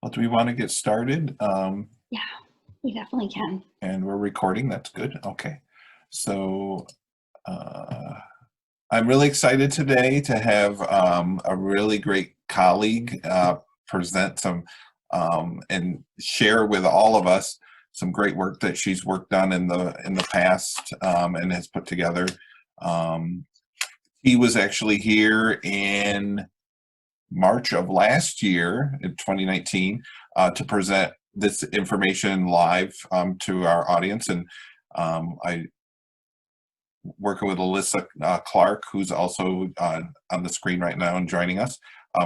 Well, do we want to get started? Yeah, we definitely can. And we're recording, that's good. Okay. So I'm really excited today to have a really great colleague present some and share with all of us some great work that she's worked on in the past and has put together. He was actually here in March of last year, in 2019, to present this information live to our audience. And I working with Alissa Clark, who's also on the screen right now and joining us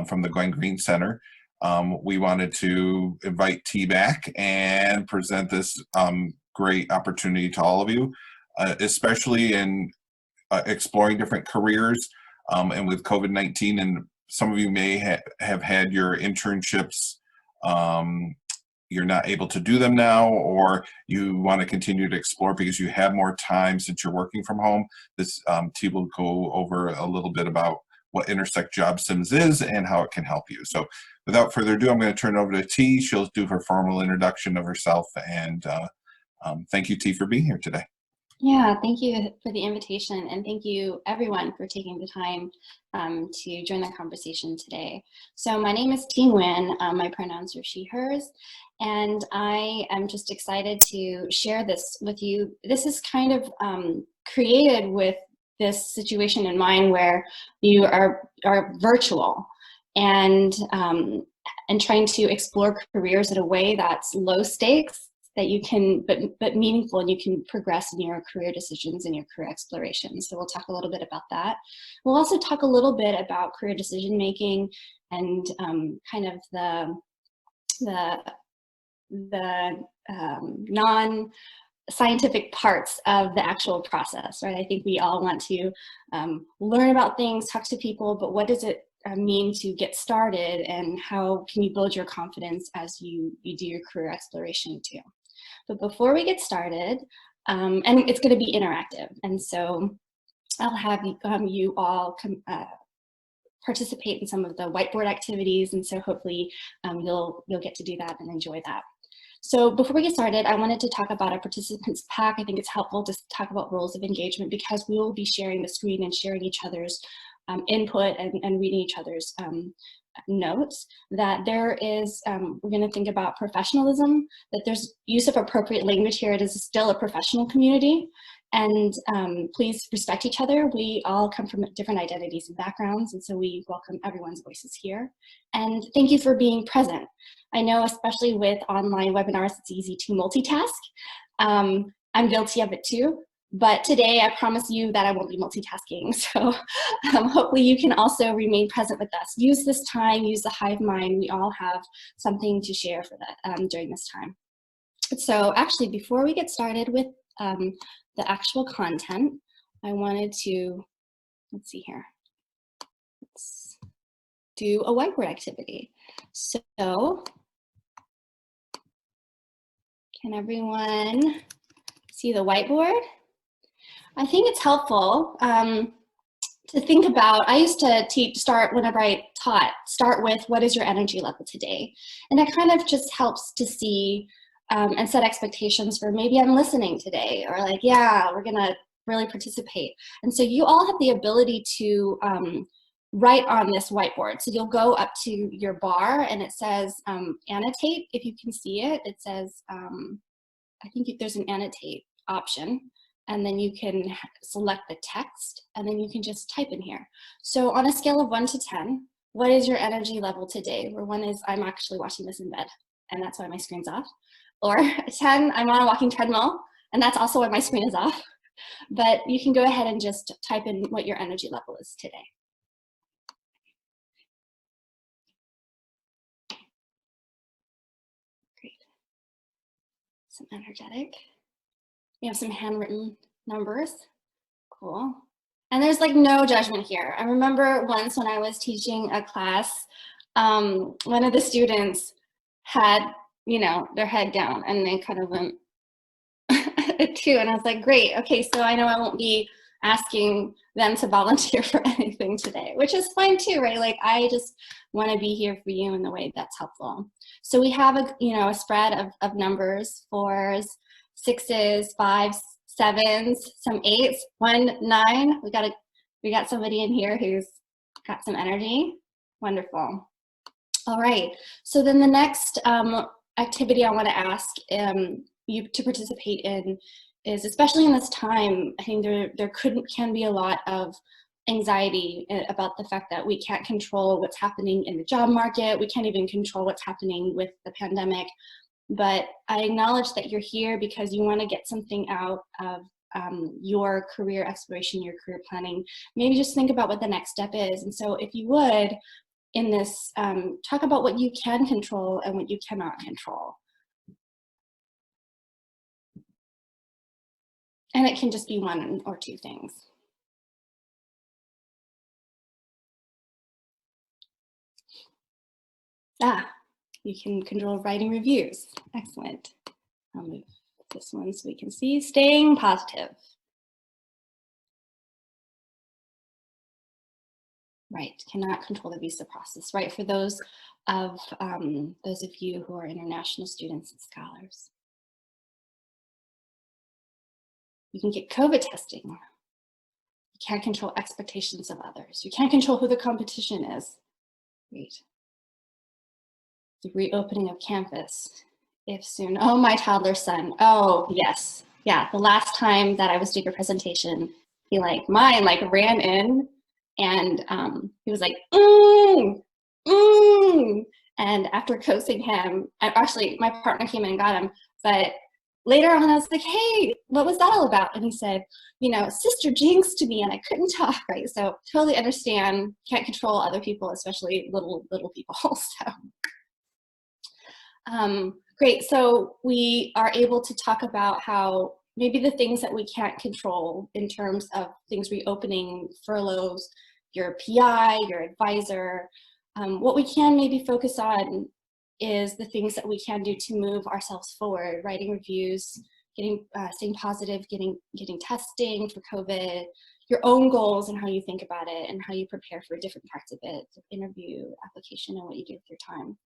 from the Gwen Green Center. We wanted to invite Thi back and present this great opportunity to all of you, especially in exploring different careers and with COVID-19, and some of you may have had your internships, you're not able to do them now, or you want to continue to explore because you have more time since you're working from home. This Thi will go over a little bit about what InterSECT JobSims is and how it can help you. So without further ado, I'm going to turn it over to Thi. She'll do her formal introduction of herself, and thank you, Thi, for being here today. Yeah, thank you for the invitation, and thank you everyone for taking the time to join the conversation today. So my name is Thi Nguyen, my pronouns are she, hers, and I am just excited to share this with you. This is kind of created with this situation in mind where you are virtual and trying to explore careers in a way that's low stakes, that you can, but meaningful, and you can progress in your career decisions and your career exploration. So we'll talk a little bit about that. We'll also talk a little bit about career decision making and kind of the non-scientific parts of the actual process, right? I think we all want to learn about things, talk to people, but what does it mean to get started, and how can you build your confidence as you do your career exploration too? But before we get started, and it's going to be interactive, and so I'll have you all participate in some of the whiteboard activities, and so hopefully you'll get to do that and enjoy that. So before we get started, I wanted to talk about a participants pack. I think it's helpful to talk about roles of engagement because we will be sharing the screen and sharing each other's input and reading each other's notes. That there is, we're going to think about professionalism, that there's use of appropriate language here. It is still a professional community, and please respect each other. We all come from different identities and backgrounds, and so we welcome everyone's voices here. And thank you for being present. I know, especially with online webinars, it's easy to multitask. I'm guilty of it too. But today, I promise you that I won't be multitasking. So hopefully you can also remain present with us. Use this time, use the hive mind. We all have something to share for that during this time. So actually, before we get started with the actual content, I wanted to, let's see here. Let's do a whiteboard activity. So can everyone see the whiteboard? I think it's helpful to think about. I used to start whenever I taught, start with what is your energy level today? And that kind of just helps to see and set expectations for maybe I'm listening today, or like, yeah, we're gonna really participate. And so you all have the ability to write on this whiteboard. So you'll go up to your bar and it says annotate, if you can see it. It says, I think there's an annotate option. And then you can select the text, and then you can just type in here. So on a scale of 1 to 10, what is your energy level today? Where 1 is, I'm actually watching this in bed, and that's why my screen's off. Or 10, I'm on a walking treadmill, and that's also why my screen is off. But you can go ahead and just type in what your energy level is today. Great. Some energetic. We have some handwritten numbers. Cool. And there's like no judgment here. I remember once when I was teaching a class, one of the students had, their head down, and they kind of went a 2, and I was like, great, okay, so I know I won't be asking them to volunteer for anything today, which is fine too, right? Like, I just want to be here for you in the way that's helpful. So we have a spread of numbers: 4s, 6s, 5s, 7s, some 8s, 1, 9. We got somebody in here who's got some energy. Wonderful. All right. So then the next activity I want to ask you to participate in is, especially in this time, I think there can be a lot of anxiety about the fact that we can't control what's happening in the job market. We can't even control what's happening with the pandemic. But I acknowledge that you're here because you want to get something out of your career exploration, your career planning. Maybe just think about what the next step is. And so if you would, in this, talk about what you can control and what you cannot control. And it can just be 1 or 2 things. You can control writing reviews. Excellent. I'll move this one so we can see. Staying positive. Right, cannot control the visa process, right? For those of you who are international students and scholars. You can get COVID testing. You can't control expectations of others. You can't control who the competition is. Great. The reopening of campus, if soon. Oh, my toddler son. Oh, yes. Yeah, the last time that I was doing a presentation, he ran in and he was like, and after coaching him, actually my partner came in and got him, but later on I was like, hey, what was that all about? And he said, sister jinxed me and I couldn't talk, right? So totally understand, can't control other people, especially little people, so. Great, so we are able to talk about how maybe the things that we can't control in terms of things reopening, furloughs, your PI, your advisor, what we can maybe focus on is the things that we can do to move ourselves forward: writing reviews, staying positive, getting testing for COVID, your own goals and how you think about it and how you prepare for different parts of it, interview, application, and what you do with your time.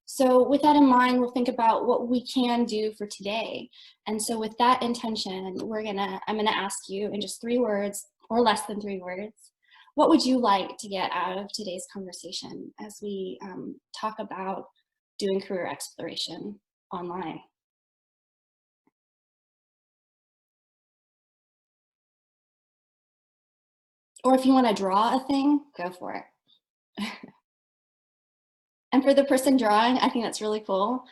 So with that in mind, we'll think about what we can do for today. And so with that intention, I'm gonna ask you in just 3 words or less than 3 words, what would you like to get out of today's conversation as we talk about doing career exploration online? Or if you want to draw a thing, go for it. And for the person drawing, I think that's really cool.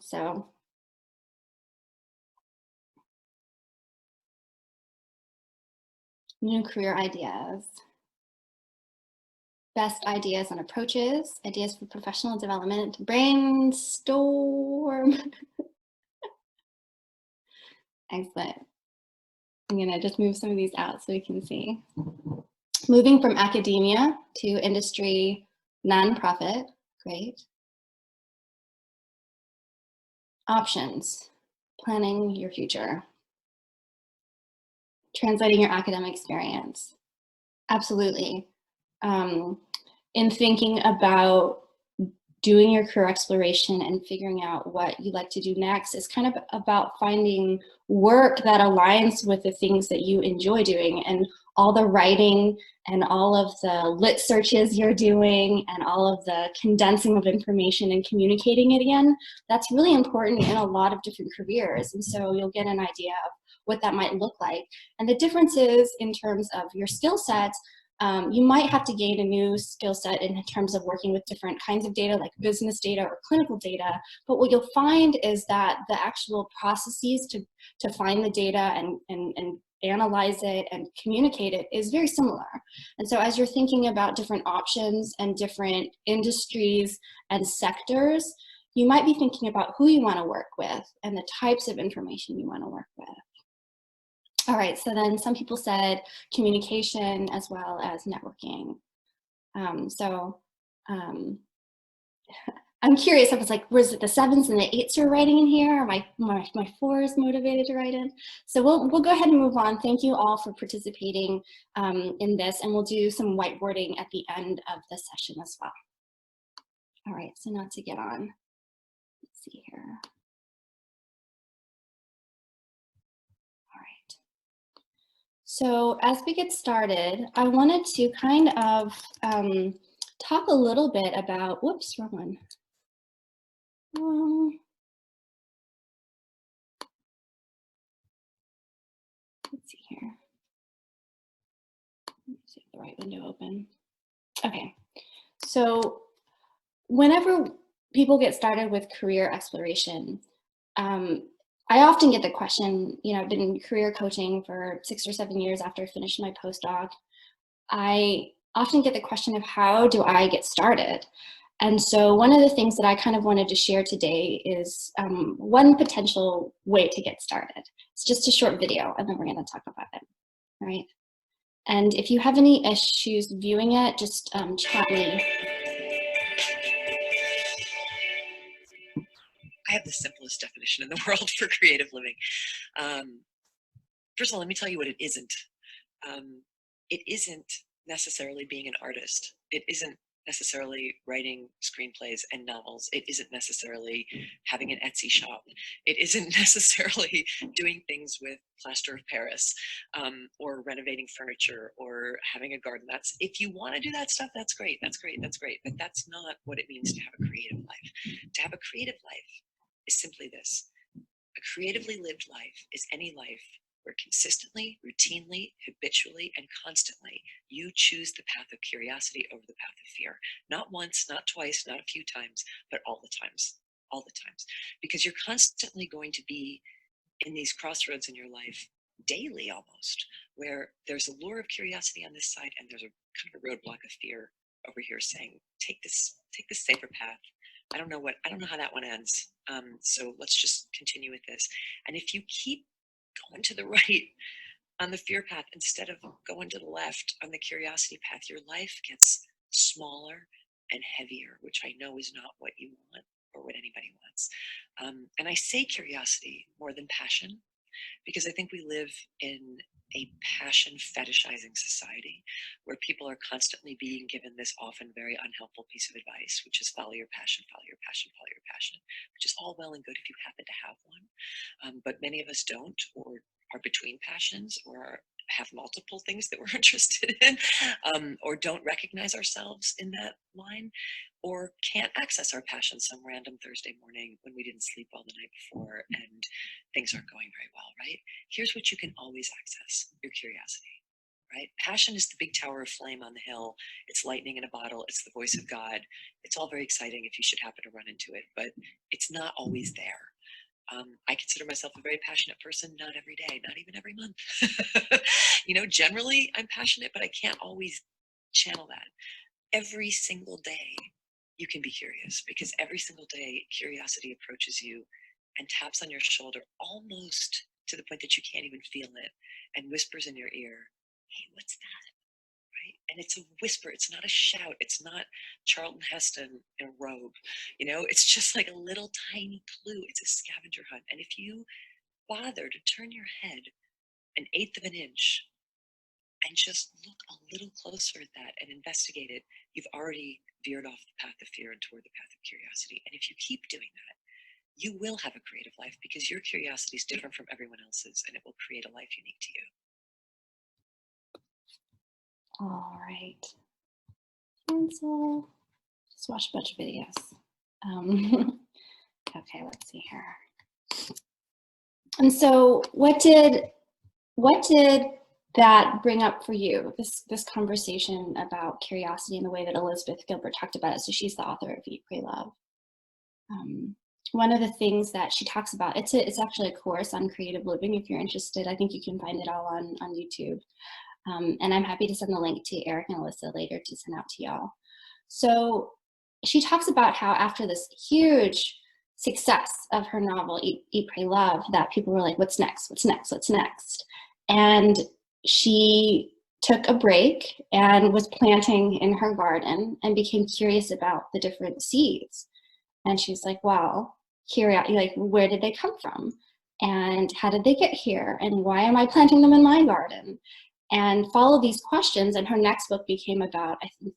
So new career ideas, best ideas and approaches, ideas for professional development, brainstorm. Excellent. I'm gonna just move some of these out so we can see. Moving from academia to industry, nonprofit, great. Options, planning your future. Translating your academic experience, absolutely. In thinking about doing your career exploration and figuring out what you'd like to do next is kind of about finding work that aligns with the things that you enjoy doing, and all the writing and all of the lit searches you're doing and all of the condensing of information and communicating it again, that's really important in a lot of different careers. And so you'll get an idea of what that might look like. And the differences in terms of your skill sets, you might have to gain a new skill set in terms of working with different kinds of data, like business data or clinical data. But what you'll find is that the actual processes to find the data and analyze it and communicate it is very similar. And so as you're thinking about different options and different industries and sectors, you might be thinking about who you want to work with and the types of information you want to work with. All right, so then some people said communication as well as networking. I'm I'm curious. I was like, was it the 7s and the 8s you're writing in here? Or my 4s motivated to write in? So we'll go ahead and move on. Thank you all for participating in this, and we'll do some whiteboarding at the end of the session as well. All right, so now to get on. Let's see here. All right. So as we get started, I wanted to kind of talk a little bit about, whoops, wrong one. Let's see here. Let's see if the right window open. Okay, so whenever people get started with career exploration, I often get the question, you know, I've been in career coaching for 6 or 7 years after I finished my postdoc. I often get the question of how do I get started? And so one of the things that I kind of wanted to share today is one potential way to get started. It's just a short video, and then we're going to talk about it, right? And if you have any issues viewing it, just chat me. I have the simplest definition in the world for creative living. First of all, let me tell you what it isn't. It isn't necessarily being an artist. It isn't necessarily writing screenplays and novels. It isn't necessarily having an Etsy shop. It isn't necessarily doing things with plaster of Paris, or renovating furniture or having a garden. That's, if you want to do that stuff, that's great. That's great. That's great. But that's not what it means to have a creative life. To have a creative life is simply this. A creatively lived life is any life where consistently, routinely, habitually, and constantly you choose the path of curiosity over the path of fear. Not once, not twice, not a few times, but all the times, all the times. Because you're constantly going to be in these crossroads in your life, daily almost, where there's a lure of curiosity on this side and there's a kind of a roadblock of fear over here saying, take this safer path. I don't know how that one ends. So let's just continue with this. And if you keep going to the right on the fear path instead of going to the left on the curiosity path, your life gets smaller and heavier, which I know is not what you want or what anybody wants. And I say curiosity more than passion, because I think we live in a passion fetishizing society where people are constantly being given this often very unhelpful piece of advice, which is follow your passion, follow your passion, follow your passion, which is all well and good if you happen to have one. But many of us don't, or are between passions, or have multiple things that we're interested in, or don't recognize ourselves in that line, or can't access our passion some random Thursday morning when we didn't sleep well the night before and things aren't going very well, right? Here's what you can always access: your curiosity, right? Passion is the big tower of flame on the hill. It's lightning in a bottle. It's the voice of God. It's all very exciting if you should happen to run into it, but it's not always there. I consider myself a very passionate person, not every day, not even every month. You know, generally I'm passionate, but I can't always channel that. Every single day you can be curious, because every single day curiosity approaches you and taps on your shoulder almost to the point that you can't even feel it, and whispers in your ear, hey, what's that? Right? And it's a whisper, it's not a shout, it's not Charlton Heston in a robe, you know, it's just like a little tiny clue. It's a scavenger hunt. And if you bother to turn your head 1/8 of an inch and just look a little closer at that and investigate it, you've already veered off the path of fear and toward the path of curiosity. And if you keep doing that, you will have a creative life, because your curiosity is different from everyone else's, and it will create a life unique to you. All right. Cancel. Just watch a bunch of videos. Okay, let's see here. And so what did that bring up for you, this conversation about curiosity and the way that Elizabeth Gilbert talked about it? So she's the author of Eat, Pray, Love. One of the things that she talks about, it's actually a course on creative living. If you're interested, I think you can find it all on YouTube. And I'm happy to send the link to Eric and Alissa later to send out to y'all. So she talks about how after this huge success of her novel, Eat, Pray, Love, that people were like, what's next? What's next? What's next? And she took a break and was planting in her garden and became curious about the different seeds. And she's like, well, like, where did they come from? And how did they get here? And why am I planting them in my garden? And follow these questions. And her next book became about, I think,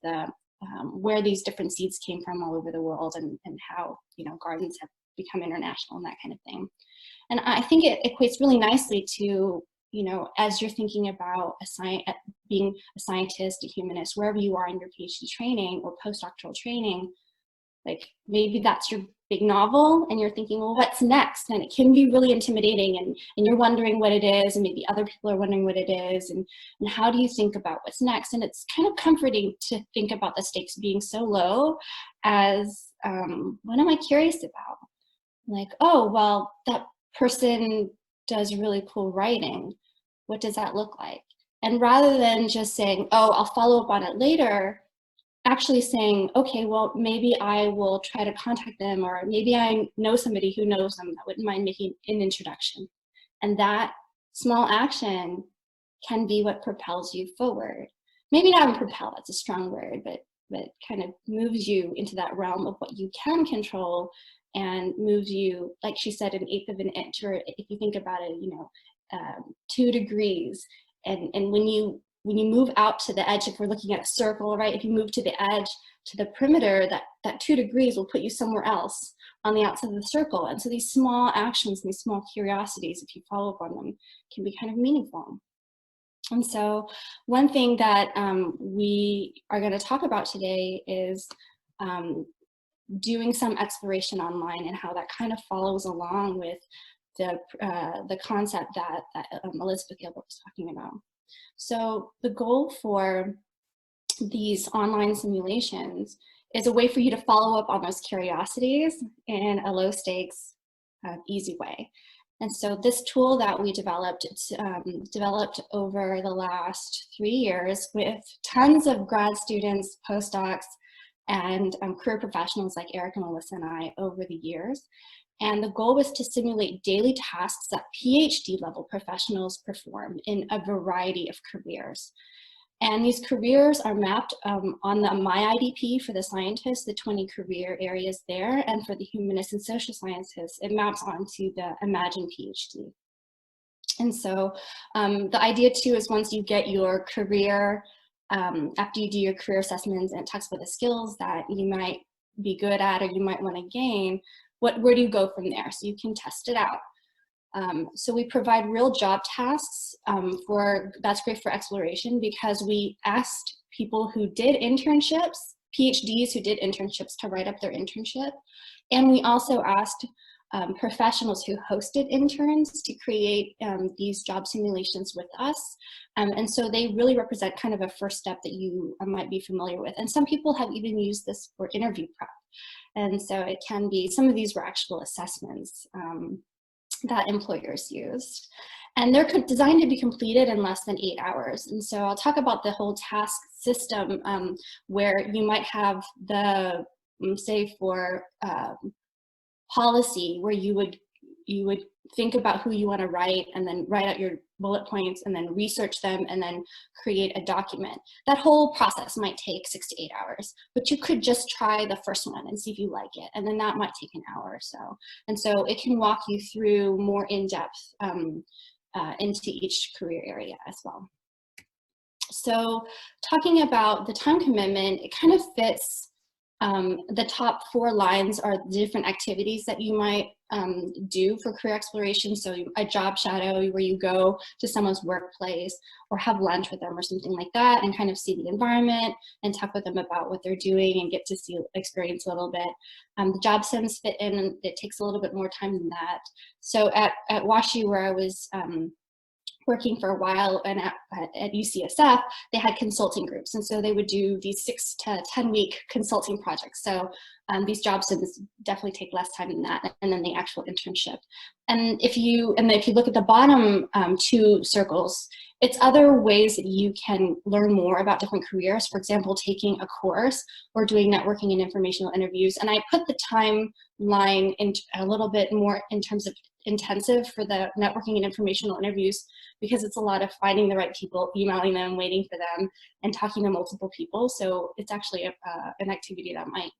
where these different seeds came from all over the world, and how, you know, gardens have become international and that kind of thing. And I think it equates really nicely to, you know, as you're thinking about being a scientist, a humanist, wherever you are in your PhD training or postdoctoral training, like maybe that's your big novel and you're thinking, well, what's next? And it can be really intimidating, and you're wondering what it is, and maybe other people are wondering what it is, and how do you think about what's next? And it's kind of comforting to think about the stakes being so low as, what am I curious about? Like, oh, well, that person does really cool writing. What does that look like? And rather than just saying, oh, I'll follow up on it later, actually saying, okay, well, maybe I will try to contact them, or maybe I know somebody who knows them that wouldn't mind making an introduction. And that small action can be what propels you forward. Maybe not propel, that's a strong word, but kind of moves you into that realm of what you can control, and moves you, like she said, an eighth of an inch, or if you think about it, you know, 2 degrees. And when you move out to the edge, if we're looking at a circle, right, if you move to the edge, to the perimeter, that 2 degrees will put you somewhere else on the outside of the circle. And so these small actions, these small curiosities, if you follow up on them, can be kind of meaningful. And so one thing that we are going to talk about today is doing some exploration online, and how that kind of follows along with the concept that Elizabeth Gilbert was talking about. So the goal for these online simulations is a way for you to follow up on those curiosities in a low stakes, easy way. And so this tool that we developed, it's developed over the last 3 years with tons of grad students, postdocs, and career professionals like Eric and Alissa and I over the years. And the goal was to simulate daily tasks that PhD level professionals perform in a variety of careers. And these careers are mapped on the My IDP for the scientists, the 20 career areas there, and for the humanists and social sciences, it maps onto the Imagine PhD. And so the idea too is, once you get your career, after you do your career assessments, and it talks about the skills that you might be good at or you might want to gain, where do you go from there? So you can test it out. So we provide real job tasks that's great for exploration, because we asked people who did internships, PhDs who did internships, to write up their internship. And we also asked professionals who hosted interns to create these job simulations with us. And so they really represent kind of a first step that you might be familiar with. And some people have even used this for interview prep. And so it can be, some of these were actual assessments that employers used. And they're designed to be completed in less than 8 hours. And so I'll talk about the whole task system, where you might have the, say for policy, where you would think about who you want to write, and then write out your bullet points, and then research them, and then create a document. That whole process might take 6 to 8 hours, but you could just try the first one and see if you like it, and then that might take an hour or so. And so it can walk you through more in-depth into each career area as well. So talking about the time commitment, it kind of fits. The top 4 lines are the different activities that you might do for career exploration. So a job shadow, where you go to someone's workplace or have lunch with them or something like that, and kind of see the environment and talk with them about what they're doing and get to experience a little bit. The JobSims fit in, and it takes a little bit more time than that. So at WashU, where I was working for a while, and at UCSF, they had consulting groups. And so they would do these 6 to 10 week consulting projects. So these JobSims definitely take less time than that, and then the actual internship. And if you look at the bottom 2 circles, it's other ways that you can learn more about different careers. For example, taking a course or doing networking and informational interviews. And I put the timeline in a little bit more in terms of intensive for the networking and informational interviews, because it's a lot of finding the right people, emailing them, waiting for them, and talking to multiple people. So it's actually an activity that might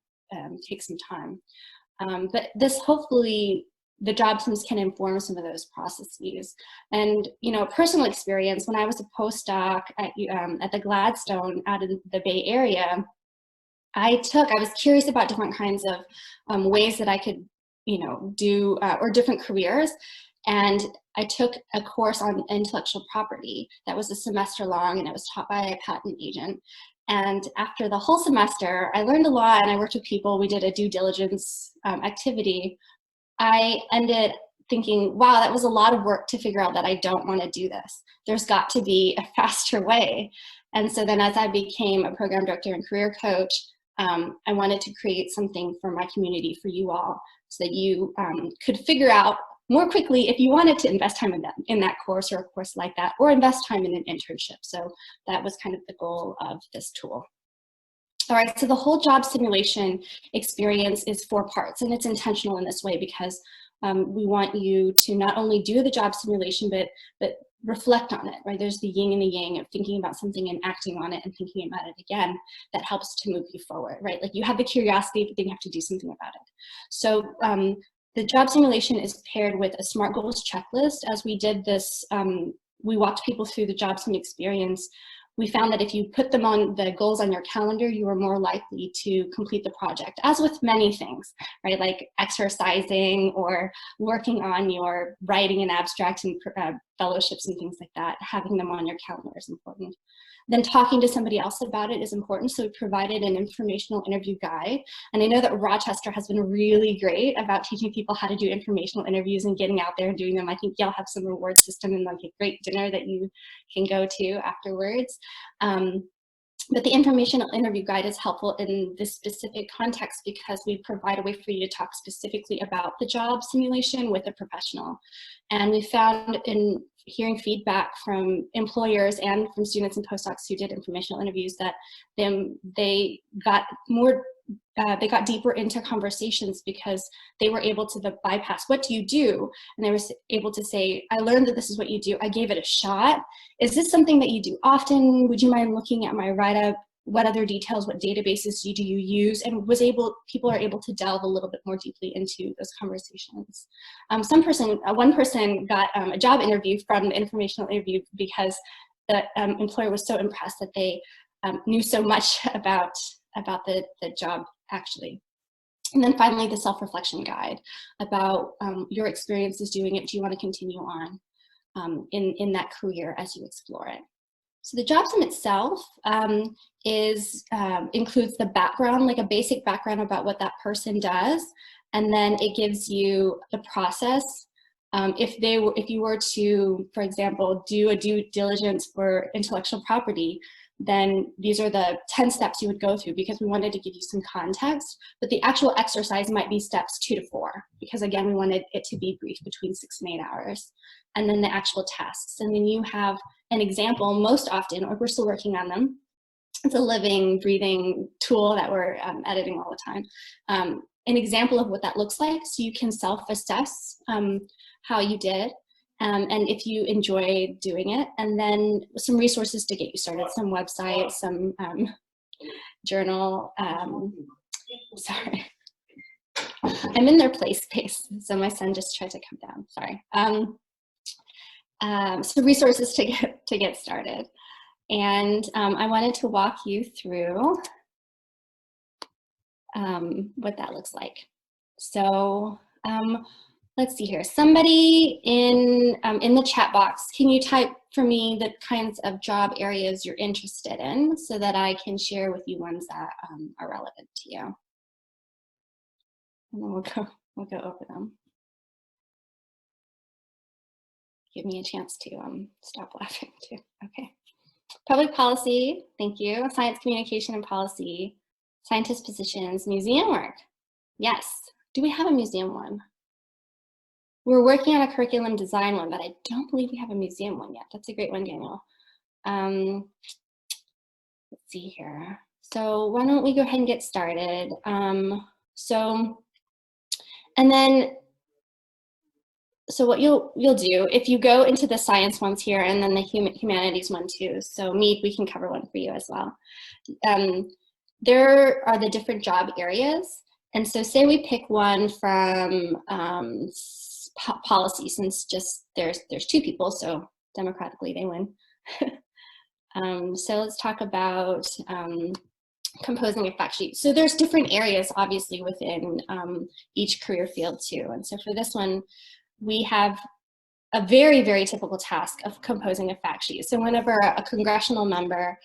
take some time. But this hopefully, the JobSims can inform some of those processes. And, you know, personal experience, when I was a postdoc at the Gladstone out in the Bay Area, I was curious about different kinds of ways that I could, you know, do, or different careers. And I took a course on intellectual property that was a semester long, and it was taught by a patent agent. And after the whole semester, I learned a lot, and I worked with people. We did a due diligence activity. I ended thinking, wow, that was a lot of work to figure out that I don't want to do this. There's got to be a faster way. And so then as I became a program director and career coach, I wanted to create something for my community, for you all, so that you could figure out more quickly if you wanted to invest time in that course, or a course like that, or invest time in an internship. So that was kind of the goal of this tool. All right, so the whole job simulation experience is 4 parts, and it's intentional in this way because we want you to not only do the job simulation, but reflect on it, right? There's the yin and the yang of thinking about something and acting on it and thinking about it again. That helps to move you forward, right? Like you have the curiosity, but then you have to do something about it. So the job simulation is paired with a SMART goals checklist. As we did this, we walked people through the JobSim experience. We found that if you put them on the goals on your calendar, you were more likely to complete the project, as with many things, right? Like exercising or working on your writing and abstract and fellowships and things like that. Having them on your calendar is important. Then talking to somebody else about it is important. So we provided an informational interview guide. And I know that Rochester has been really great about teaching people how to do informational interviews and getting out there and doing them. I think y'all have some reward system and like a great dinner that you can go to afterwards. But the informational interview guide is helpful in this specific context because we provide a way for you to talk specifically about the job simulation with a professional. And we found in hearing feedback from employers and from students and postdocs who did informational interviews that they got deeper into conversations because they were able to bypass, what do you do? And they were able to say, I learned that this is what you do. I gave it a shot. Is this something that you do often? Would you mind looking at my write-up? What other details, what databases do you use? And people are able to delve a little bit more deeply into those conversations. One person got a job interview from the informational interview because the employer was so impressed that they knew so much about the job actually. And then finally, the self-reflection guide about your experiences doing it. Do you want to continue on in that career as you explore it? So the JobSim itself includes the background, like a basic background about what that person does, and then it gives you the process. If you were to, for example, do a due diligence for intellectual property, then these are the 10 steps you would go through because we wanted to give you some context, but the actual exercise might be steps 2 to 4 because again, we wanted it to be brief between 6 and 8 hours. And then the actual tasks. And then you have an example most often, or we're still working on them. It's a living, breathing tool that we're editing all the time. An example of what that looks like so you can self-assess how you did. And if you enjoy doing it, and then some resources to get you started, some websites, some journal. Sorry, I'm in their play space, so my son just tried to come down. Sorry. So resources to get started, and I wanted to walk you through what that looks like. So. Let's see here. Somebody in the chat box, can you type for me the kinds of job areas you're interested in so that I can share with you ones that are relevant to you? And then we'll go over them. Give me a chance to stop laughing too. Okay. Public policy, thank you. Science communication and policy, scientist positions, museum work. Yes. Do we have a museum one? We're working on a curriculum design one, but I don't believe we have a museum one yet. That's a great one, Daniel. Let's see here. So why don't we go ahead and get started? So what you'll do, if you go into the science ones here and then the humanities one too, so Mead, we can cover one for you as well. There are the different job areas. And so say we pick one from policy, since just there's two people, so democratically they win. So let's talk about composing a fact sheet. So there's different areas, obviously, within each career field too. And so for this one, we have a very, very typical task of composing a fact sheet. So whenever a congressional member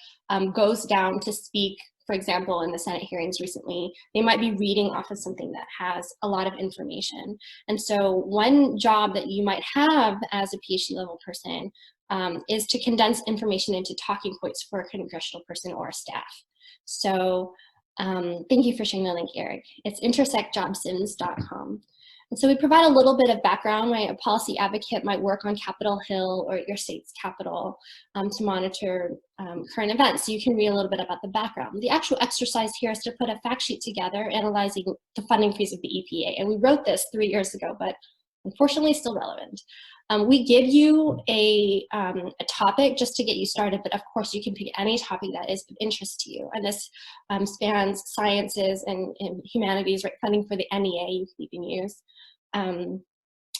goes down to speak, for example, in the Senate hearings recently, they might be reading off of something that has a lot of information. And so one job that you might have as a PhD level person is to condense information into talking points for a congressional person or a staff. So thank you for sharing the link, Eric. It's InterSECT JobSims.com. And so we provide a little bit of background, right? A policy advocate might work on Capitol Hill or your state's capital to monitor current events. So you can read a little bit about the background. The actual exercise here is to put a fact sheet together analyzing the funding freeze of the EPA. And we wrote this 3 years ago, but unfortunately still relevant. We give you a topic just to get you started, but of course you can pick any topic that is of interest to you. And this spans sciences and humanities, right? Funding for the NEA you can even use.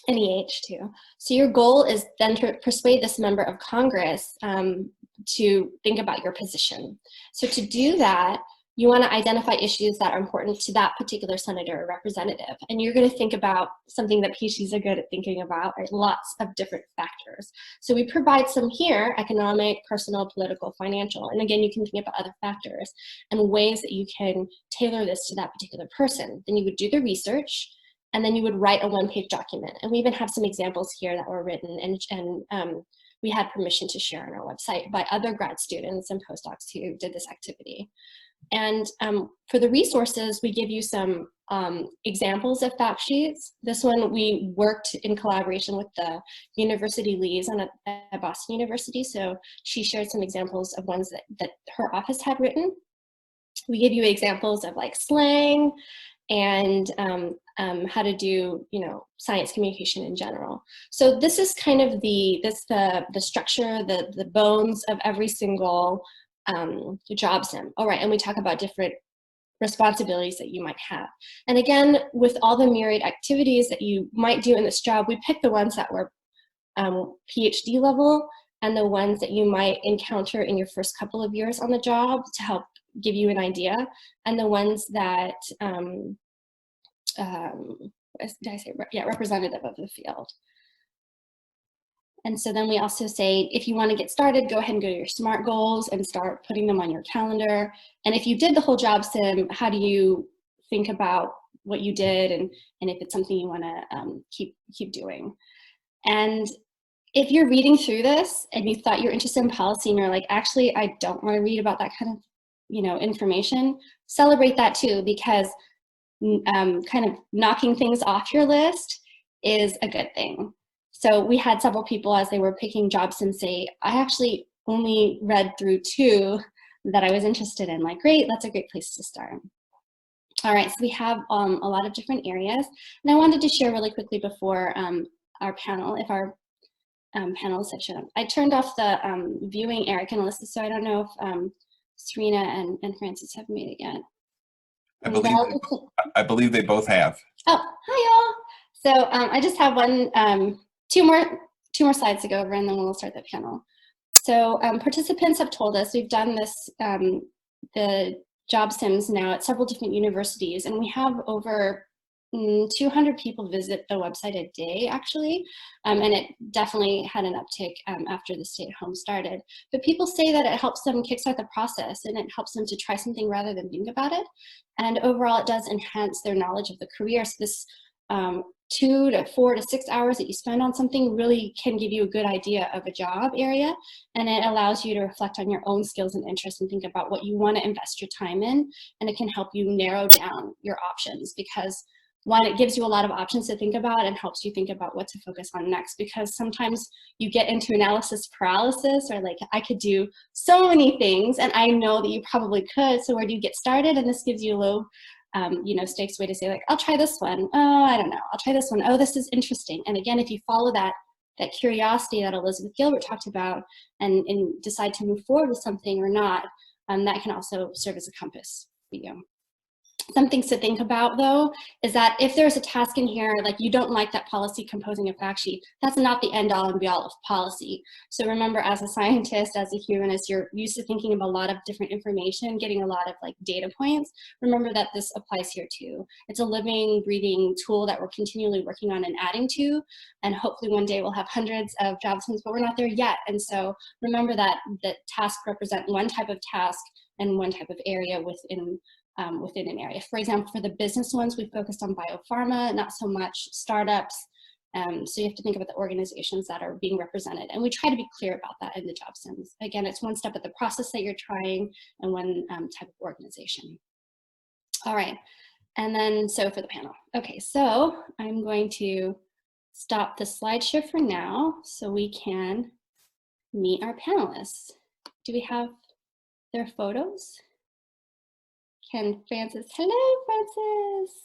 NEH too. So your goal is then to persuade this member of Congress to think about your position. So to do that, you want to identify issues that are important to that particular senator or representative. And you're going to think about something that PhDs are good at thinking about, right? Lots of different factors. So we provide some here: economic, personal, political, financial. And again, you can think about other factors and ways that you can tailor this to that particular person. Then you would do the research, and then you would write a one-page document. And we even have some examples here that were written and we had permission to share on our website by other grad students and postdocs who did this activity. And for the resources, we give you some examples of fact sheets. This one we worked in collaboration with the university liaison at Boston University. So she shared some examples of ones that her office had written. We give you examples of like slang and how to do, science communication in general. So this is kind of the structure, the bones of every single job sim. All right, and we talk about different responsibilities that you might have. And again, with all the myriad activities that you might do in this job, we picked the ones that were PhD level and the ones that you might encounter in your first couple of years on the job to help give you an idea, and the ones that did I say, yeah, representative of the field. And so then we also say, if you want to get started, go ahead and go to your SMART goals and start putting them on your calendar. And if you did the whole job sim, how do you think about what you did and if it's something you want to keep doing? And if you're reading through this and you thought you're interested in policy and you're like, actually, I don't want to read about that kind of information, celebrate that too, because kind of knocking things off your list is a good thing. So we had several people as they were picking JobSim say, I actually only read through 2 that I was interested in. Like, great, that's a great place to start. All right, so we have a lot of different areas. And I wanted to share really quickly before our panel, if our panelists have shown up. I turned off the viewing, Eric and Alissa, so I don't know if Sarina and Francis have made it yet. I believe they both have. Oh, hi y'all. So I just have two more slides to go over, and then we'll start the panel. So participants have told us we've done this, the job sims now at several different universities, and we have over 200 people visit the website a day, actually, and it definitely had an uptick after the stay-at-home started. But people say that it helps them kickstart the process, and it helps them to try something rather than think about it. And overall, it does enhance their knowledge of the career. So this 2 to 4 to 6 hours that you spend on something really can give you a good idea of a job area, and it allows you to reflect on your own skills and interests and think about what you want to invest your time in, and it can help you narrow down your options, because one, it gives you a lot of options to think about and helps you think about what to focus on next, because sometimes you get into analysis paralysis, or like, I could do so many things, and I know that you probably could, so where do you get started? And this gives you a low stakes way to say, like, I'll try this one. Oh, I don't know. I'll try this one. Oh, this is interesting. And again, if you follow that curiosity that Elizabeth Gilbert talked about and decide to move forward with something or not, that can also serve as a compass for you. Some things to think about, though, is that if there's a task in here, like you don't like that policy composing a fact sheet, that's not the end all and be all of policy. So remember, as a scientist, as a humanist, you're used to thinking of a lot of different information, getting a lot of like data points. Remember that this applies here too. It's a living, breathing tool that we're continually working on and adding to, and hopefully one day we'll have hundreds of JobSims, but we're not there yet. And so remember that tasks represent one type of task and one type of area within an area. For example, for the business ones, we focused on biopharma, not so much startups. So you have to think about the organizations that are being represented. And we try to be clear about that in the JobSims. Again, it's one step at the process that you're trying and one type of organization. All right, and then so for the panel. Okay, so I'm going to stop the slideshow for now so we can meet our panelists. Do we have their photos? Can Francis, hello Francis.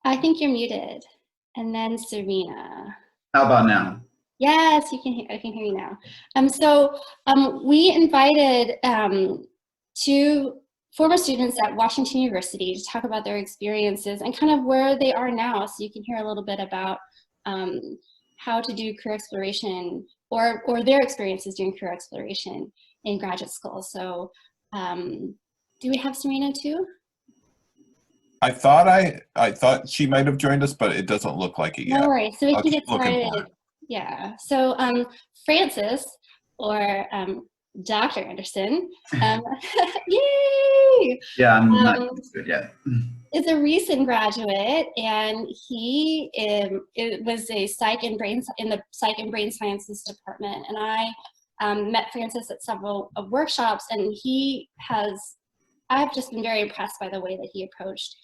I think you're muted. And then Sarina. How about now? Yes, you can hear, I can hear you now. We invited 2 former students at Washington University to talk about their experiences and kind of where they are now, so you can hear a little bit about how to do career exploration or their experiences doing career exploration in graduate school. So do we have Sarina too? I thought she might have joined us, but it doesn't look like it yet. No worries. So we I'll can get keep looking for started. it. Yeah. So Francis, or Dr. Anderson, yay! Yeah, I'm not good yet. Is a recent graduate, and he was a in the psych and brain sciences department. And I met Francis at several workshops, and I've just been very impressed by the way that he approached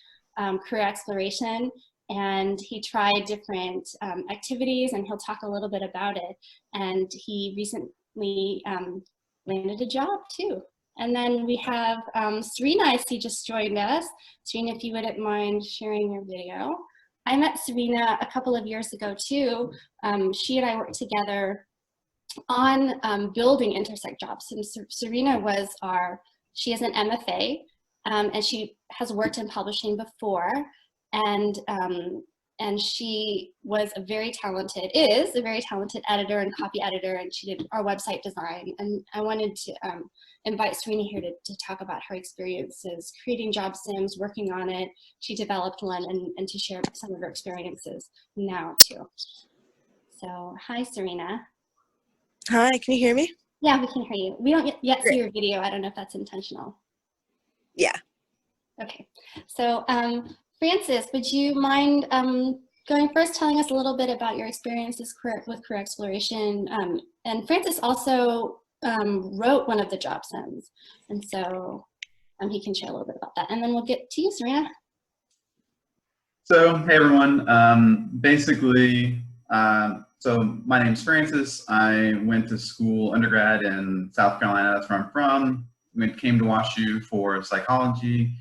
career exploration, and he tried different activities, and he'll talk a little bit about it. And he recently landed a job too. And then we have Sarina, I see, just joined us. Sarina, if you wouldn't mind sharing your video. I met Sarina a couple of years ago too. She and I worked together on building InterSECT JobSims. Sarina she is an MFA, and she has worked in publishing before, and she is a very talented editor and copy editor, and she did our website design. And I wanted to invite Sarina here to talk about her experiences creating JobSims, working on it. She developed one, and to share some of her experiences now too. So hi, Sarina. Hi, can you hear me? Yeah, we can hear you. We don't yet Great. see your video. I don't know if that's intentional. Yeah. Okay. So Francis, would you mind going first, telling us a little bit about your experiences with career exploration? And Francis also wrote one of the JobSims, and so he can share a little bit about that. And then we'll get to you, Sarina. So, hey everyone. Basically, so my name's Francis. I went to school, undergrad in South Carolina. That's where I'm from. Came to WashU for psychology,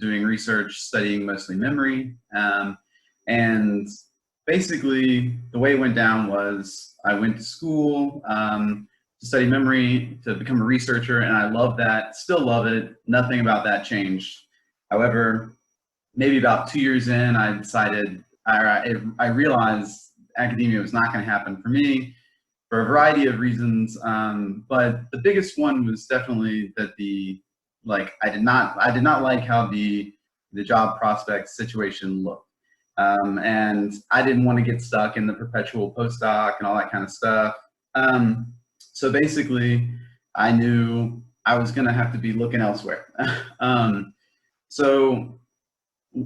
doing research, studying mostly memory. And basically, the way it went down was I went to school to study memory, to become a researcher, and I love that, still love it. Nothing about that changed. However, maybe about 2 years in, I decided, I realized academia was not going to happen for me for a variety of reasons. But the biggest one was definitely that I did not like how the job prospect situation looked. And I didn't want to get stuck in the perpetual postdoc and all that kind of stuff. So basically, I knew I was going to have to be looking elsewhere. So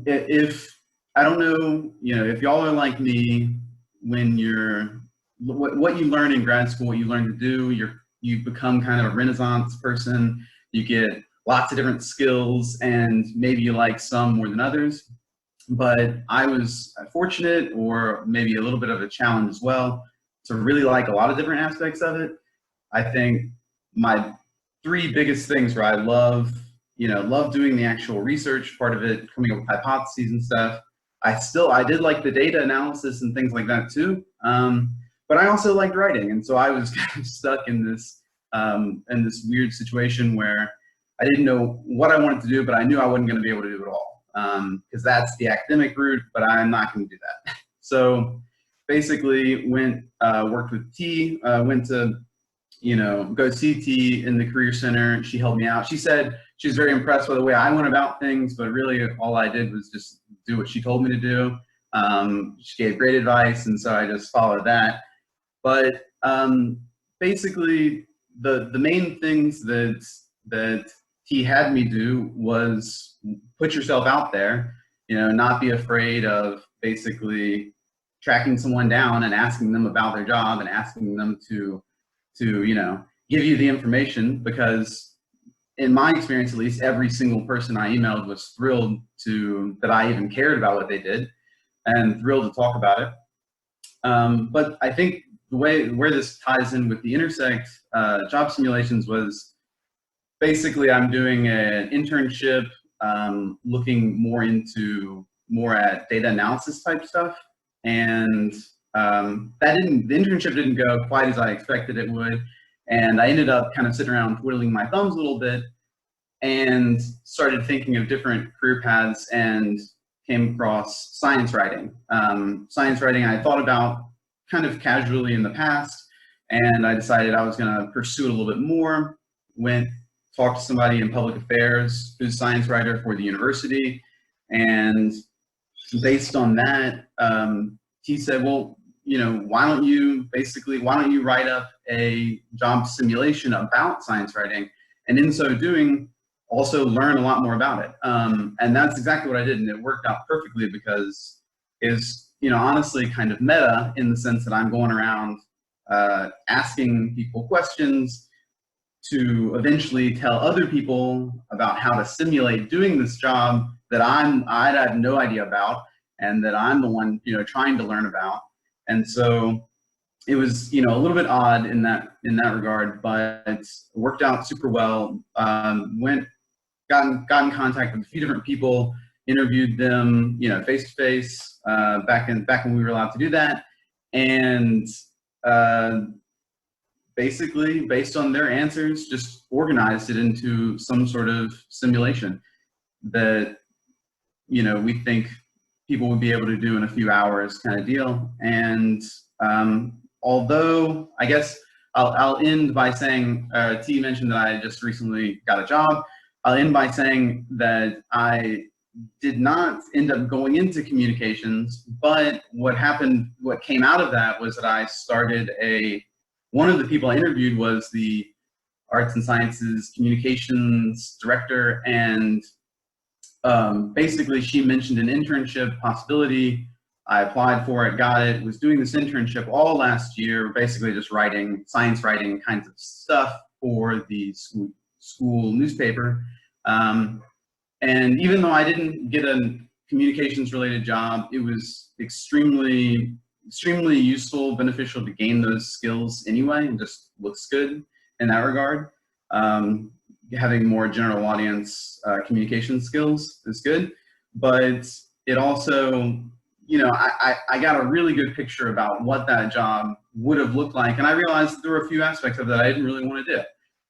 if, I don't know, if y'all are like me, when what you learn in grad school, what you learn to do, you become kind of a Renaissance person. You get lots of different skills, and maybe you like some more than others. But I was fortunate, or maybe a little bit of a challenge as well, to really like a lot of different aspects of it. I think my 3 biggest things where I love doing the actual research part of it, coming up with hypotheses and stuff. I did like the data analysis and things like that too. But I also liked writing, and so I was kind of stuck in this weird situation where I didn't know what I wanted to do, but I knew I wasn't going to be able to do it all, because that's the academic route, but I'm not going to do that. So basically worked with Thi, went to, go see Thi in the Career Center. She helped me out. She said she was very impressed with the way I went about things, but really all I did was just do what she told me to do. She gave great advice, and so I just followed that. But basically, the main things that he had me do was put yourself out there, not be afraid of basically tracking someone down and asking them about their job and asking them to give you the information, because in my experience, at least, every single person I emailed was thrilled that I even cared about what they did and thrilled to talk about it. But I think where this ties in with the InterSECT job simulations was basically I'm doing an internship looking more at data analysis type stuff. And the internship didn't go quite as I expected it would. And I ended up kind of sitting around twiddling my thumbs a little bit and started thinking of different career paths and came across science writing. Science writing I thought about kind of casually in the past, and I decided I was going to pursue it a little bit more. Talked to somebody in public affairs who's a science writer for the university, and based on that, he said, well, why don't you write up a job simulation about science writing, and in so doing, also learn a lot more about it. And that's exactly what I did, and it worked out perfectly because it's, honestly kind of meta in the sense that I'm going around asking people questions to eventually tell other people about how to simulate doing this job that I had no idea about, and that I'm the one, trying to learn about. And so it was, a little bit odd in that regard, but it worked out super well. Got in contact with a few different people, interviewed them, face to face, back when we were allowed to do that, and basically, based on their answers, just organized it into some sort of simulation that, we think people would be able to do in a few hours kind of deal. And although I guess I'll end by saying, Thi mentioned that I just recently got a job. I'll end by saying that I did not end up going into communications, but what came out of that was that I started one of the people I interviewed was the arts and sciences communications director, and basically she mentioned an internship possibility. I applied for it, got it, was doing this internship all last year, basically just science writing kinds of stuff for the school newspaper. And even though I didn't get a communications related job, it was extremely useful, beneficial to gain those skills anyway, and just looks good in that regard. Having more general audience communication skills is good, but it also, I got a really good picture about what that job would have looked like, and I realized there were a few aspects of that I didn't really want to do.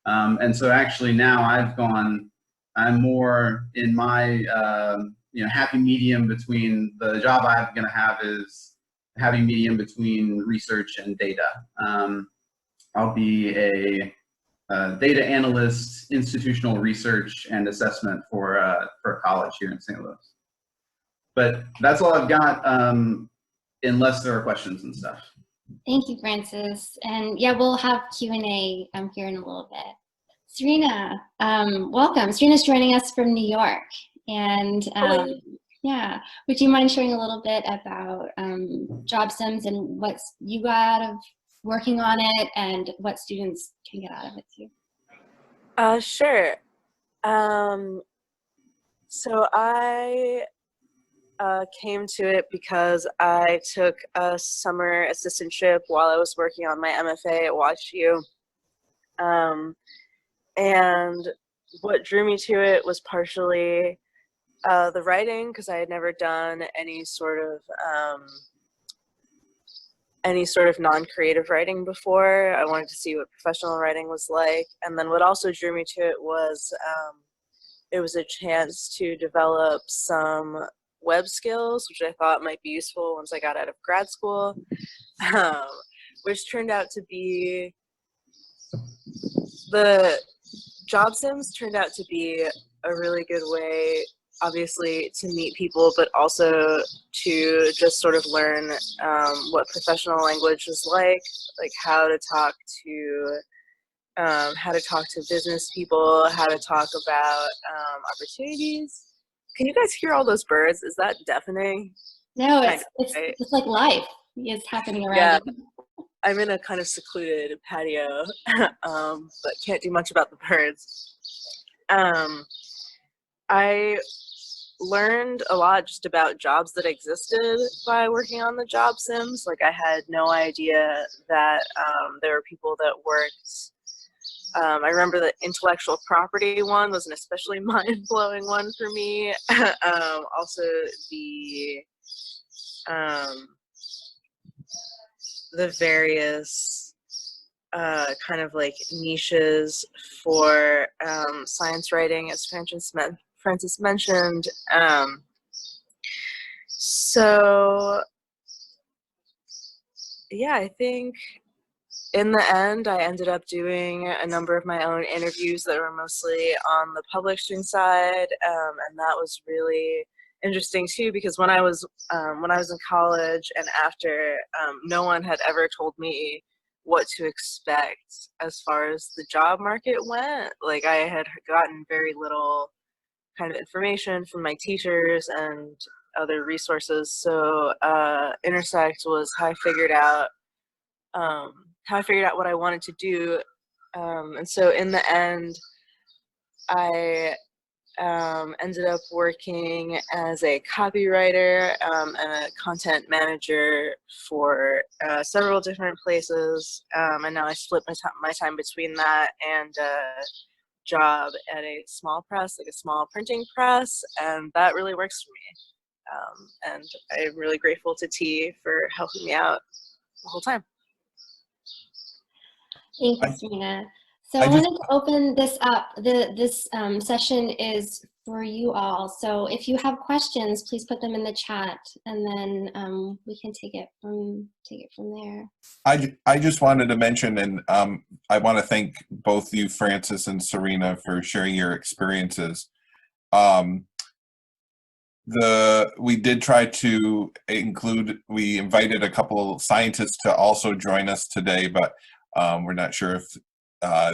And so actually now I'm more in my happy medium between the job I'm going to have is a happy medium between research and data. I'll be a data analyst, institutional research and assessment for a college here in St. Louis. But that's all I've got, unless there are questions and stuff. Thank you, Francis. And yeah, we'll have Q&A here in a little bit. Sarina, welcome. Sarina's joining us from New York. And yeah, would you mind sharing a little bit about JobSims and what you got out of working on it and what students can get out of it too? Sure. So I came to it because I took a summer assistantship while I was working on my MFA at WashU. And what drew me to it was partially the writing, because I had never done any sort of any sort of non-creative writing before. I wanted to see what professional writing was like. And then what also drew me to it was a chance to develop some web skills, which I thought might be useful once I got out of grad school, which turned out to be, the JobSims turned out to be a really good way, obviously, to meet people, but also to just sort of learn what professional language is like how to talk to business people, how to talk about opportunities. Can you guys hear all those birds? Is that deafening? No, Kind it's of, right? it's like life is happening around Yeah. you. I'm in a kind of secluded patio, but can't do much about the birds. I learned a lot just about jobs that existed by working on the JobSims. Like, I had no idea that there were people that worked. I remember the intellectual property one was an especially mind-blowing one for me. Also, the various kind of like niches for science writing, as Francis mentioned. So yeah, I think in the end, I ended up doing a number of my own interviews that were mostly on the publishing side, and that was really interesting too, because when I was in college and after, no one had ever told me what to expect as far as the job market went. Like, I had gotten very little kind of information from my teachers and other resources. So InterSECT was how I figured out what I wanted to do. And so in the end, I ended up working as a copywriter and a content manager for several different places. And now I split my time between that and a job at a small press, like a small printing press, and that really works for me. And I'm really grateful to Thi for helping me out the whole time. Thank you, Sarina. So I wanted to open this up. This session is for you all. So if you have questions, please put them in the chat, and then we can take it from there. I just wanted to mention, and I want to thank both you, Francis and Sarina, for sharing your experiences. We did try to include. We invited a couple of scientists to also join us today, but we're not sure if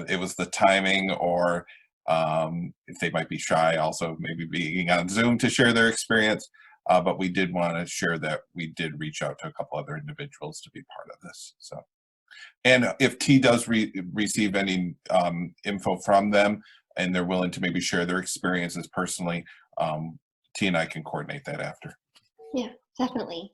it was the timing or if they might be shy, also maybe being on Zoom to share their experience. But we did want to share that we did reach out to a couple other individuals to be part of this. So, and if Thi does receive any info from them and they're willing to maybe share their experiences personally, Thi and I can coordinate that after. Yeah, definitely.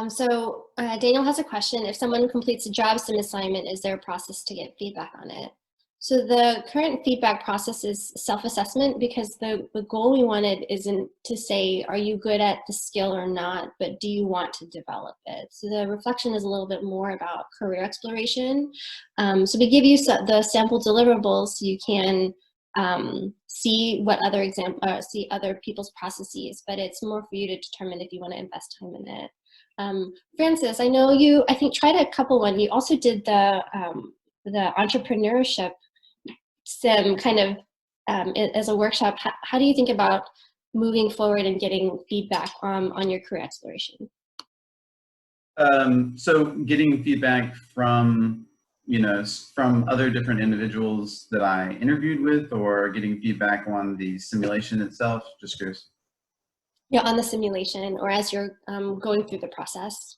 So Daniel has a question. If someone completes a JobSim assignment, is there a process to get feedback on it? So the current feedback process is self-assessment, because the goal we wanted isn't to say, are you good at the skill or not, but do you want to develop it? So the reflection is a little bit more about career exploration. So we give you the sample deliverables so you can see what see other people's processes, but it's more for you to determine if you want to invest time in it. Francis, I know you, I think, tried a couple one. You also did the entrepreneurship sim kind of as a workshop. How do you think about moving forward and getting feedback on your career exploration? So getting feedback from, from other different individuals that I interviewed with, or getting feedback on the simulation itself, just curious. Yeah, on the simulation, or as you're going through the process.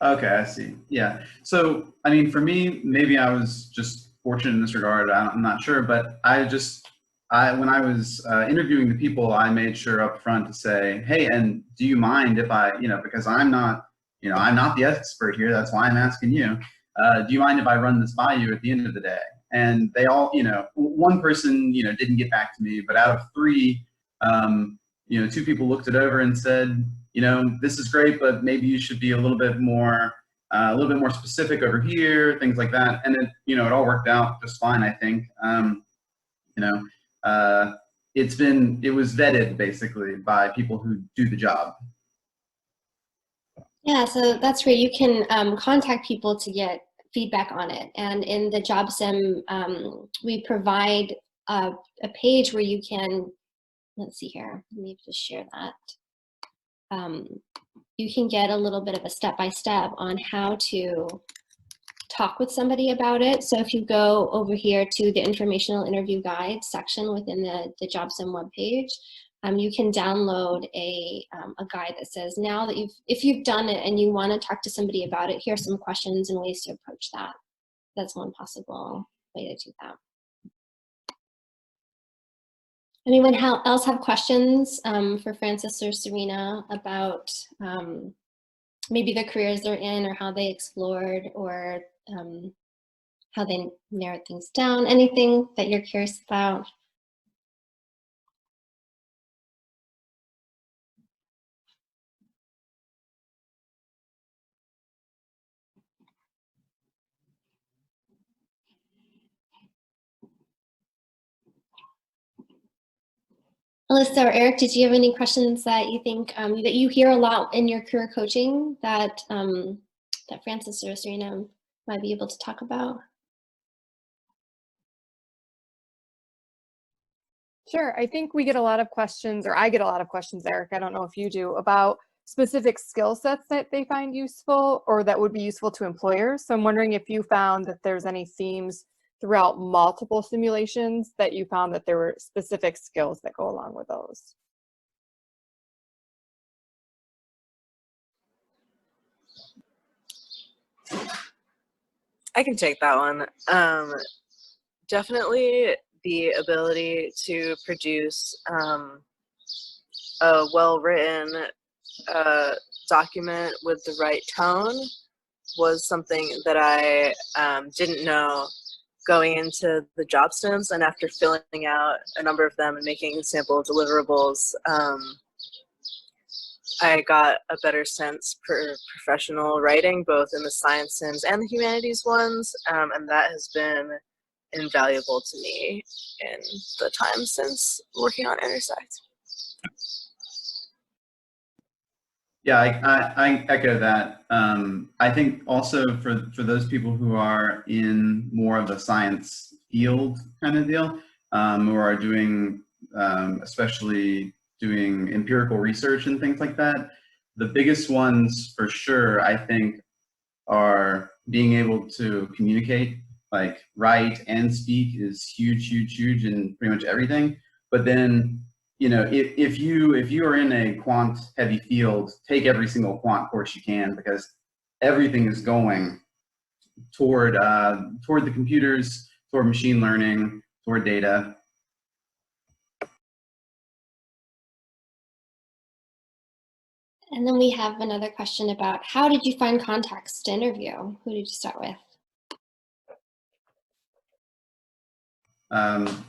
Okay, I see. Yeah. So, I mean, for me, maybe I was just fortunate in this regard. I'm not sure, but when I was interviewing the people, I made sure up front to say, hey, and do you mind if I, because I'm not the expert here. That's why I'm asking you. Do you mind if I run this by you at the end of the day? And they all, one person, didn't get back to me, but out of three, 2 people looked it over and said, you know, this is great, but maybe you should be a little bit more specific over here, things like that. And then, you know, it all worked out just fine, I think. You know, it was vetted basically by people who do the job. Yeah, so that's where you can contact people to get feedback on it. And in the JobSim, we provide a page where you can, let's see here, let me just share that. You can get a little bit of a step-by-step on how to talk with somebody about it. So if you go over here to the informational interview guide section within the JobSim webpage, you can download a guide that says, now that if you've done it and you want to talk to somebody about it, here's some questions and ways to approach that. That's one possible way to do that. Anyone else have questions for Francis or Sarina about maybe the careers they're in, or how they explored, or how they narrowed things down? Anything that you're curious about? Alissa or Eric, did you have any questions that you think that you hear a lot in your career coaching that that Francis or Sarina might be able to talk about? Sure. I think we get a lot of questions, or I get a lot of questions, Eric, I don't know if you do, about specific skill sets that they find useful or that would be useful to employers. So I'm wondering if you found that there's any themes throughout multiple simulations that you found that there were specific skills that go along with those. I can take that one. Definitely the ability to produce a well-written document with the right tone was something that I didn't know going into the JobSims, and after filling out a number of them and making sample deliverables, I got a better sense for professional writing, both in the science sims and the humanities ones, and that has been invaluable to me in the time since working on InterSECT. Yeah, I echo that. I think also for those people who are in more of the science field kind of deal, who are doing, especially doing empirical research and things like that, the biggest ones for sure, I think, are being able to communicate, like write and speak is huge, huge, huge in pretty much everything. But then, you know, if you are in a quant heavy field, take every single quant course you can, because everything is going toward the computers, toward machine learning, toward data. And then we have another question about, how did you find contacts to interview? Who did you start with?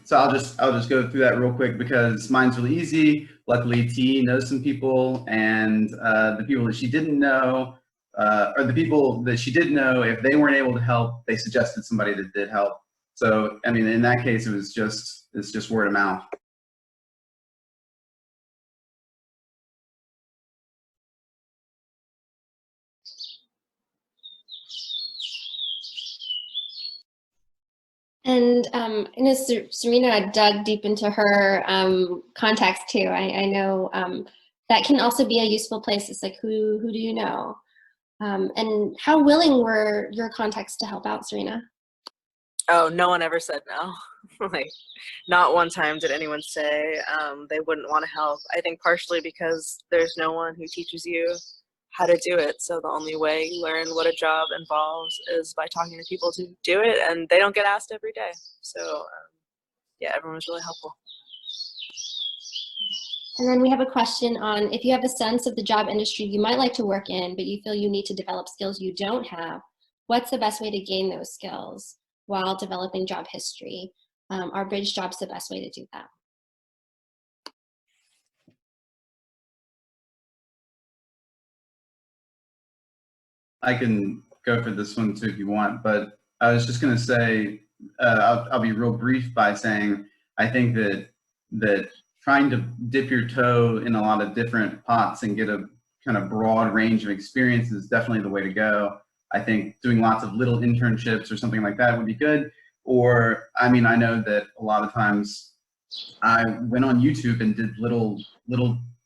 So I'll just go through that real quick because mine's really easy. Luckily, Thi knows some people, and the people that she didn't know, or the people that she did know, if they weren't able to help, they suggested somebody that did help. So I mean, in that case, it's just word of mouth. And I know Sarina dug deep into her contacts too. I know that can also be a useful place. It's like, who do you know? And how willing were your contacts to help out, Sarina? Oh, no one ever said no. Like, not one time did anyone say they wouldn't want to help. I think partially because there's no one who teaches you how to do it. So the only way you learn what a job involves is by talking to people who do it, and they don't get asked every day. So yeah, everyone was really helpful. And then we have a question on, if you have a sense of the job industry you might like to work in, but you feel you need to develop skills you don't have, what's the best way to gain those skills while developing job history? Are bridge jobs the best way to do that? I can go for this one too if you want, but I was just going to say, I'll be real brief by saying, I think that trying to dip your toe in a lot of different pots and get a kind of broad range of experience is definitely the way to go. I think doing lots of little internships or something like that would be good. Or, I mean, I know that a lot of times I went on YouTube and did little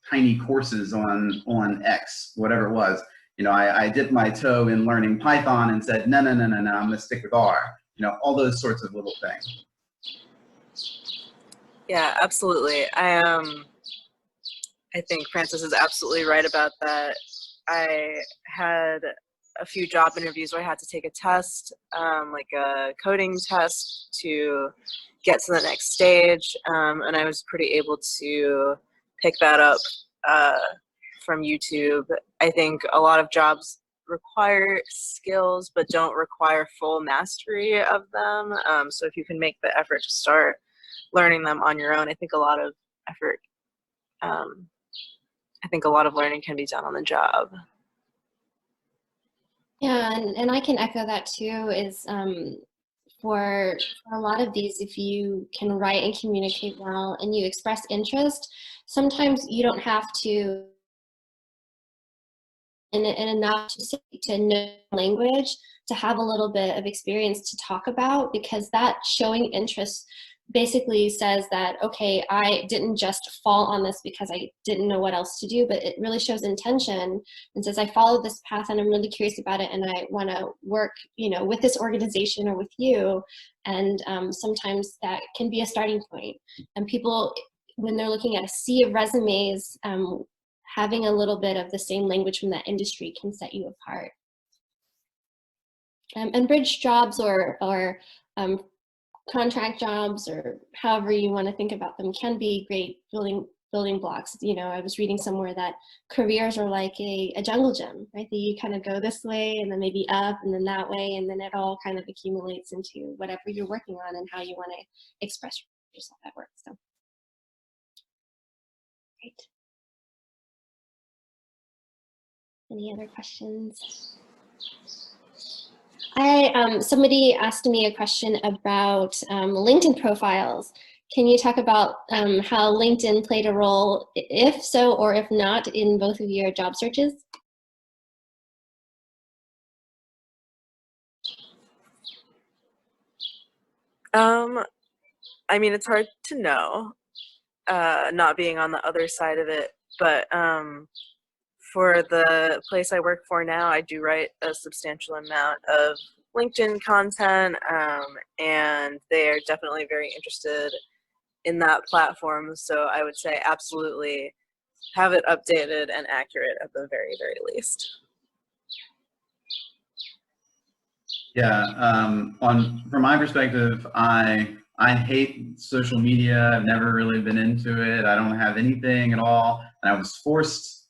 tiny courses on X, whatever it was. You know, I dipped my toe in learning Python and said, no, I'm going to stick with R. You know, all those sorts of little things. Yeah, absolutely. I think Francis is absolutely right about that. I had a few job interviews where I had to take a test, like a coding test to get to the next stage, and I was pretty able to pick that up from YouTube. I think a lot of jobs require skills but don't require full mastery of them. So if you can make the effort to start learning them on your own, I think a lot of effort, I think a lot of learning can be done on the job. Yeah, and I can echo that too, is for a lot of these, if you can write and communicate well and you express interest, sometimes you don't have to and enough to know language to have a little bit of experience to talk about, because that showing interest basically says that, okay, I didn't just fall on this because I didn't know what else to do, but it really shows intention and says I followed this path and I'm really curious about it and I want to work, you know, with this organization or with you. And sometimes that can be a starting point. And people, when they're looking at a sea of resumes, having a little bit of the same language from that industry can set you apart. And bridge jobs or contract jobs, or however you want to think about them, can be great building blocks. You know, I was reading somewhere that careers are like a jungle gym, right? That you kind of go this way and then maybe up and then that way, and then it all kind of accumulates into whatever you're working on and how you want to express yourself at work. So, great. Any other questions? Somebody asked me a question about LinkedIn profiles. Can you talk about how LinkedIn played a role, if so or if not, in both of your job searches? I mean, it's hard to know, not being on the other side of it, but for the place I work for now, I do write a substantial amount of LinkedIn content, and they are definitely very interested in that platform. So I would say absolutely have it updated and accurate at the very, very least. Yeah, from my perspective, I hate social media. I've never really been into it. I don't have anything at all, and I was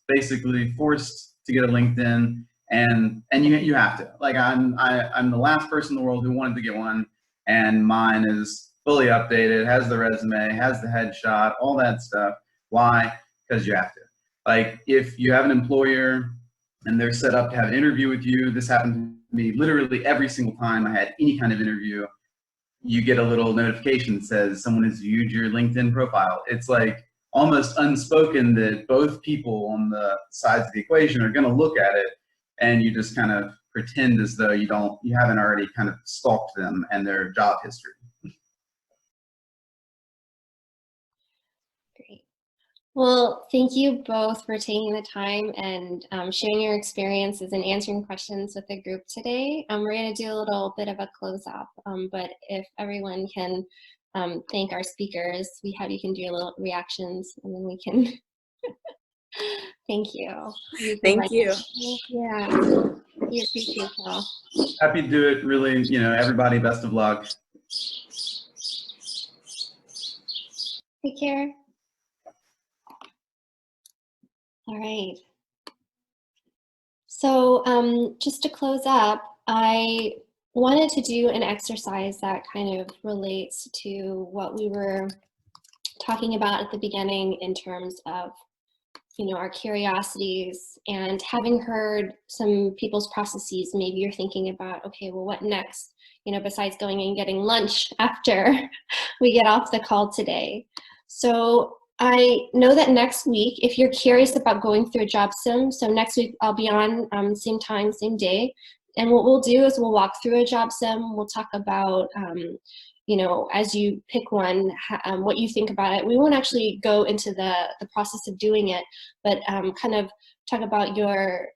basically forced to get a LinkedIn, and you have to. Like I'm the last person in the world who wanted to get one, and mine is fully updated, has the resume, has the headshot, all that stuff. Why? Because you have to. Like if you have an employer and they're set up to have an interview with you, this happened to me literally every single time I had any kind of interview. You get a little notification that says someone has viewed your LinkedIn profile. It's like almost unspoken that both people on the sides of the equation are going to look at it, and you just kind of pretend as though you haven't already kind of stalked them and their job history. Great. Well, thank you both for taking the time and sharing your experiences and answering questions with the group today. We're going to do a little bit of a close-up, but if everyone can thank our speakers, you can do your little reactions, and then we can thank you. Thank you. Yeah, we appreciate y'all. Happy to do it. Really, everybody, best of luck. Take care. All right. So just to close up, I wanted to do an exercise that kind of relates to what we were talking about at the beginning in terms of you know, our curiosities, and having heard some people's processes, maybe you're thinking about, okay, well, what next? You know, besides going and getting lunch after we get off the call today. So I know that next week, if you're curious about going through a JobSim, so next week I'll be on same time, same day. And what we'll do is we'll walk through a JobSim. We'll talk about, you know, as you pick one, what you think about it. We won't actually go into the process of doing it, but kind of talk about your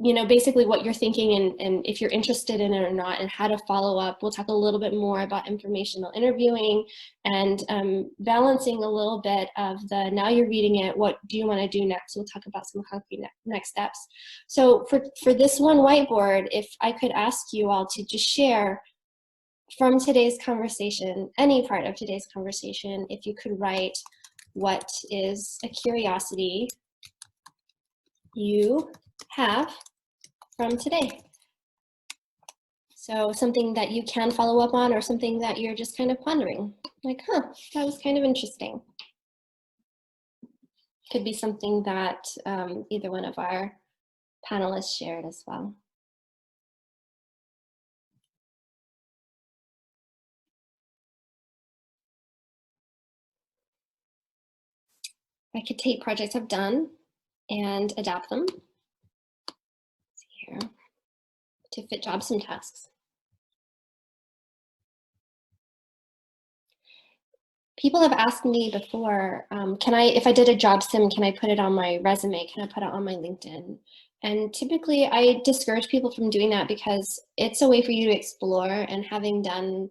you know, basically what you're thinking and if you're interested in it or not, and how to follow up. We'll talk a little bit more about informational interviewing and balancing a little bit of the, now you're reading it, what do you want to do next? We'll talk about some concrete next steps. So for this one whiteboard, if I could ask you all to just share from today's conversation, any part of today's conversation, if you could write what is a curiosity you have from today. So something that you can follow up on, or something that you're just kind of pondering, like, huh, that was kind of interesting. Could be something that either one of our panelists shared as well. I could take projects I've done and adapt them here to fit JobSim tasks. People have asked me before, if I did a JobSim, can I put it on my resume? Can I put it on my LinkedIn? And typically I discourage people from doing that because it's a way for you to explore, and having done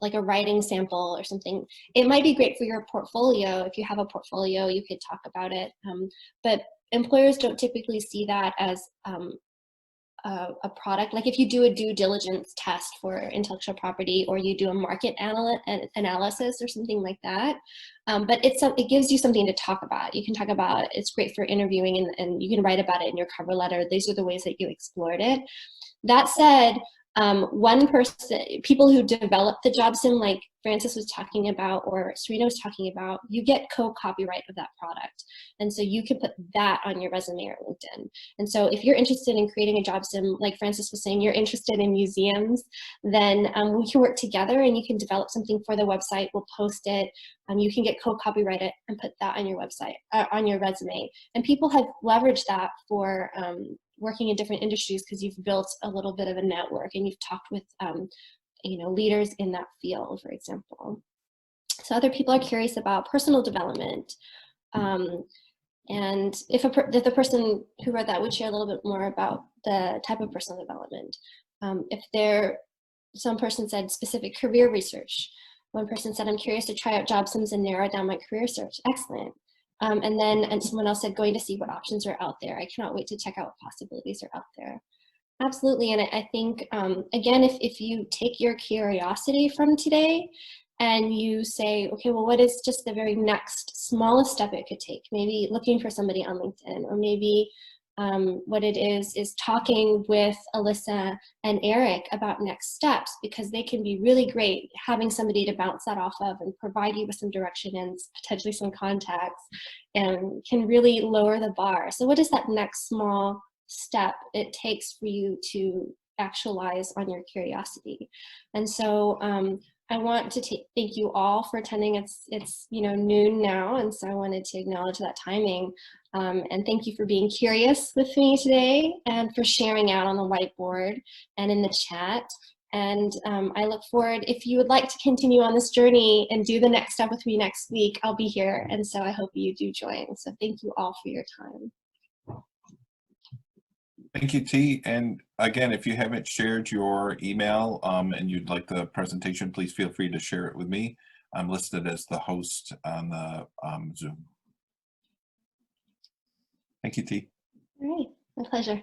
like a writing sample or something, it might be great for your portfolio. If you have a portfolio, you could talk about it. But employers don't typically see that as a product. Like if you do a due diligence test for intellectual property, or you do a market analysis or something like that, but it gives you something to talk about. You can talk about, it's great for interviewing, and you can write about it in your cover letter. These are the ways that you explored it. That said, people who develop the JobSim, like Francis was talking about, or Sarina was talking about, you get co-copyright of that product. And so you can put that on your resume or LinkedIn. And so if you're interested in creating a JobSim, like Francis was saying, you're interested in museums, then we can work together and you can develop something for the website. We'll post it. You can get co-copyright it and put that on your website, on your resume. And people have leveraged that for working in different industries, because you've built a little bit of a network and you've talked with you know, leaders in that field, for example. So other people are curious about personal development. And if the person who wrote that would share a little bit more about the type of personal development. Some person said specific career research. One person said, I'm curious to try out JobSims and narrow down my career search. Excellent. And someone else said, going to see what options are out there. I cannot wait to check out what possibilities are out there. Absolutely. And I think, again, if you take your curiosity from today and you say, okay, well, what is just the very next smallest step it could take? Maybe looking for somebody on LinkedIn, or maybe what it is talking with Alissa and Eric about next steps, because they can be really great, having somebody to bounce that off of and provide you with some direction and potentially some contacts, and can really lower the bar. So what is that next small step it takes for you to actualize on your curiosity? And so I want to thank you all for attending. It's you know, noon now, and so I wanted to acknowledge that timing. And thank you for being curious with me today, and for sharing out on the whiteboard and in the chat. And I look forward, if you would like to continue on this journey and do the next step with me next week, I'll be here. And so I hope you do join. So thank you all for your time. Thank you, Thi. And again, if you haven't shared your email and you'd like the presentation, please feel free to share it with me. I'm listed as the host on the Zoom. Thank you, Thi. All right, my pleasure.